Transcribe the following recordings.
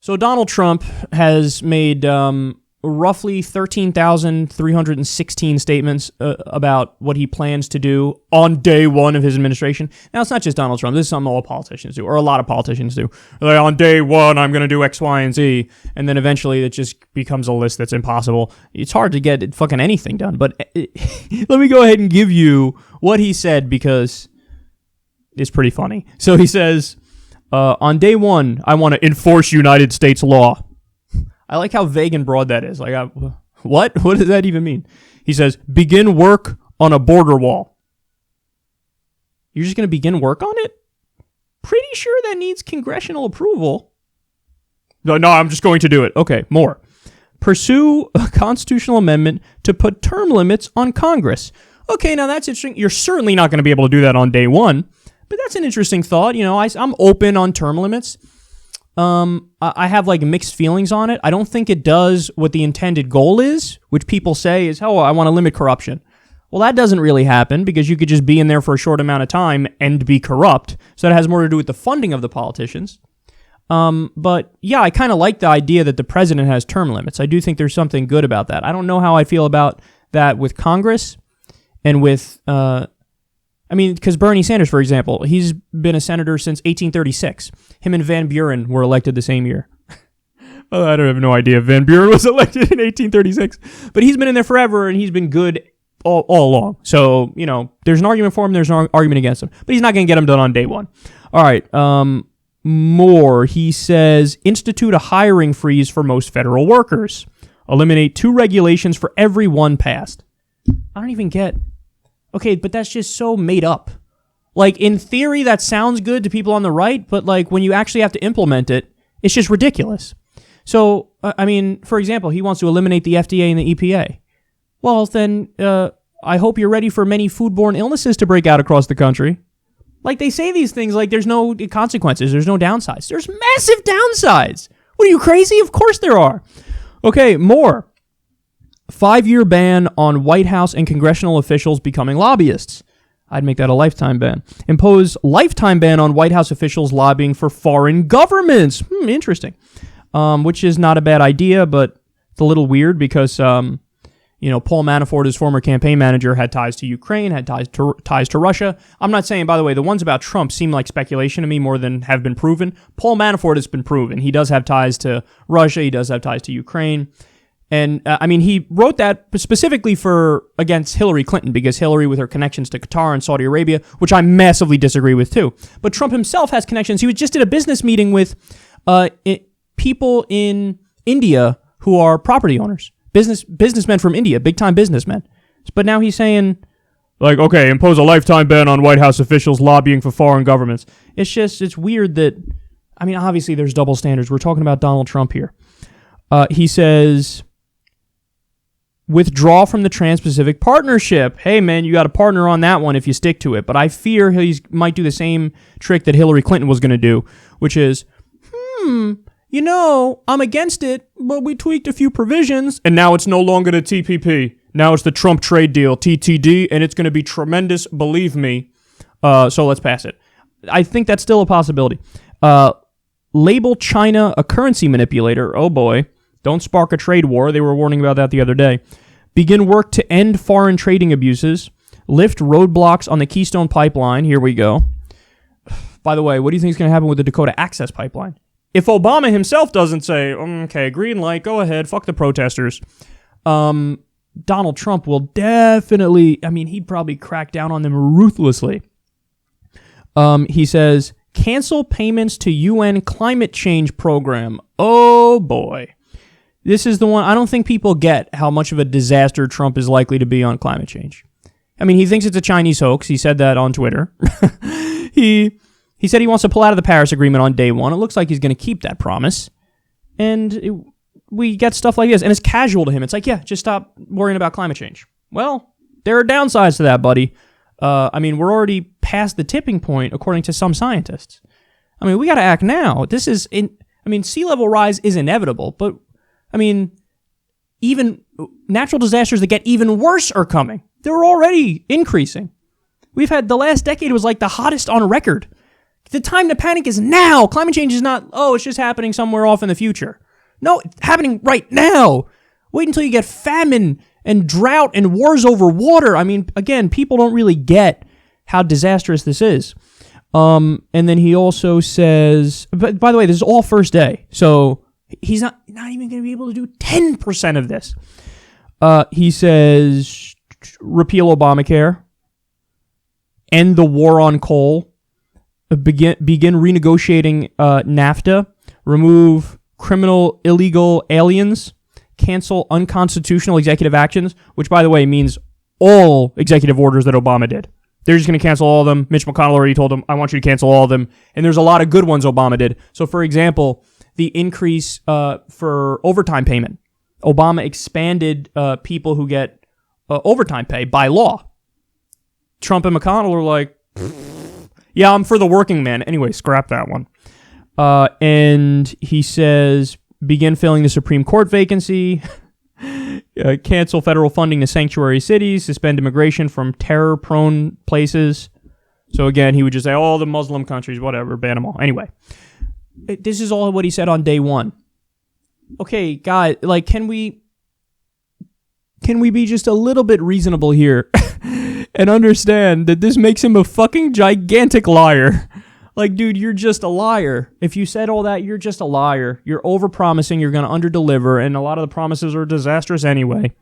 So Donald Trump has made roughly 13,316 statements about what he plans to do on day one of his administration. Now, it's not just Donald Trump. This is something all politicians do, or a lot of politicians do. Like, on day one, I'm going to do X, Y, and Z. And then eventually it just becomes a list that's impossible. It's hard to get fucking anything done. But let me go ahead and give you what he said, because it's pretty funny. So he says, on day one, I want to enforce United States law. I like how vague and broad that is. Like, what? What does that even mean? He says, begin work on a border wall. You're just going to begin work on it? Pretty sure that needs congressional approval. No, I'm just going to do it. Okay, more. Pursue a constitutional amendment to put term limits on Congress. Okay, now that's interesting. You're certainly not going to be able to do that on day one, but that's an interesting thought. You know, I'm open on term limits. I have like mixed feelings on it. I don't think it does what the intended goal is, which people say is, oh, I want to limit corruption. Well, that doesn't really happen, because you could just be in there for a short amount of time and be corrupt. So that has more to do with the funding of the politicians. But yeah, I kind of like the idea that the president has term limits. I do think there's something good about that. I don't know how I feel about that with Congress and with, because Bernie Sanders, for example, he's been a senator since 1836. Him and Van Buren were elected the same year. Well, I don't have no idea if Van Buren was elected in 1836. But he's been in there forever, and he's been good all along. So, you know, there's an argument for him, there's an argument against him. But he's not going to get him done on day one. All right, more. He says, institute a hiring freeze for most federal workers. Eliminate 2 regulations for every one passed. I don't even get... Okay, but that's just so made up. Like, in theory, that sounds good to people on the right, but, like, when you actually have to implement it, it's just ridiculous. So, for example, he wants to eliminate the FDA and the EPA. Well, then, I hope you're ready for many foodborne illnesses to break out across the country. Like, they say these things like there's no consequences, there's no downsides. There's massive downsides. What, are you crazy? Of course there are. Okay, more. 5-year ban on White House and congressional officials becoming lobbyists. I'd make that a lifetime ban. Impose lifetime ban on White House officials lobbying for foreign governments. Interesting. Which is not a bad idea, but it's a little weird because, Paul Manafort, his former campaign manager, had ties to Ukraine, had ties to Russia. I'm not saying, by the way, the ones about Trump seem like speculation to me more than have been proven. Paul Manafort has been proven. He does have ties to Russia. He does have ties to Ukraine. And, he wrote that specifically against Hillary Clinton, because Hillary, with her connections to Qatar and Saudi Arabia, which I massively disagree with too. But Trump himself has connections. He just did a business meeting with people in India who are property owners, businessmen from India, big-time businessmen. But now he's saying, like, okay, impose a lifetime ban on White House officials lobbying for foreign governments. It's weird that, obviously there's double standards. We're talking about Donald Trump here. He says... withdraw from the Trans-Pacific Partnership. Hey, man, you got a partner on that one if you stick to it. But I fear he might do the same trick that Hillary Clinton was going to do, which is, I'm against it, but we tweaked a few provisions, and now it's no longer the TPP. Now it's the Trump trade deal, TTD, and it's going to be tremendous, believe me. So let's pass it. I think that's still a possibility. Label China a currency manipulator. Oh, boy. Don't spark a trade war. They were warning about that the other day. Begin work to end foreign trading abuses. Lift roadblocks on the Keystone Pipeline. Here we go. By the way, what do you think is going to happen with the Dakota Access Pipeline? If Obama himself doesn't say, okay, green light, go ahead, fuck the protesters, Donald Trump will definitely, he'd probably crack down on them ruthlessly. He says, cancel payments to UN climate change program. Oh, boy. This is the one. I don't think people get how much of a disaster Trump is likely to be on climate change. He thinks it's a Chinese hoax. He said that on Twitter. He said he wants to pull out of the Paris Agreement on day one. It looks like he's going to keep that promise. And we get stuff like this. And it's casual to him. It's like, yeah, just stop worrying about climate change. Well, there are downsides to that, buddy. We're already past the tipping point, according to some scientists. We got to act now. Sea level rise is inevitable, but even natural disasters that get even worse are coming. They're already increasing. We've had the last decade was like the hottest on record. The time to panic is now. Climate change is not, it's just happening somewhere off in the future. No, it's happening right now. Wait until you get famine and drought and wars over water. I mean, again, people don't really get how disastrous this is. And then he also says, but by the way, this is all first day. So he's not even going to be able to do 10% of this. He says, repeal Obamacare, end the war on coal, begin renegotiating NAFTA, remove criminal illegal aliens, cancel unconstitutional executive actions, which, by the way, means all executive orders that Obama did. They're just going to cancel all of them. Mitch McConnell already told them, I want you to cancel all of them. And there's a lot of good ones Obama did. So, for example, the increase for overtime payment. Obama expanded people who get overtime pay by law. Trump and McConnell are like, yeah, I'm for the working man. Anyway, scrap that one. And he says, begin filling the Supreme Court vacancy. Cancel federal funding to sanctuary cities, suspend immigration from terror-prone places. So again, he would just say, the Muslim countries, whatever, ban them all. Anyway, this is all what he said on day one. Okay, guys, like, can we be just a little bit reasonable here and understand that this makes him a fucking gigantic liar? Like, dude, you're just a liar. If you said all that, you're just a liar. You're over-promising, you're going to under-deliver, and a lot of the promises are disastrous anyway.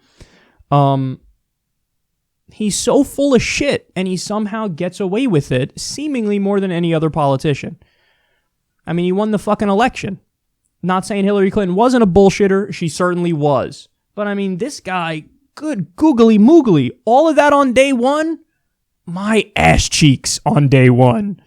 He's so full of shit, and he somehow gets away with it, seemingly more than any other politician. I mean, he won the fucking election. Not saying Hillary Clinton wasn't a bullshitter, she certainly was. But I mean, this guy, good googly moogly, all of that on day one? My ass cheeks on day one.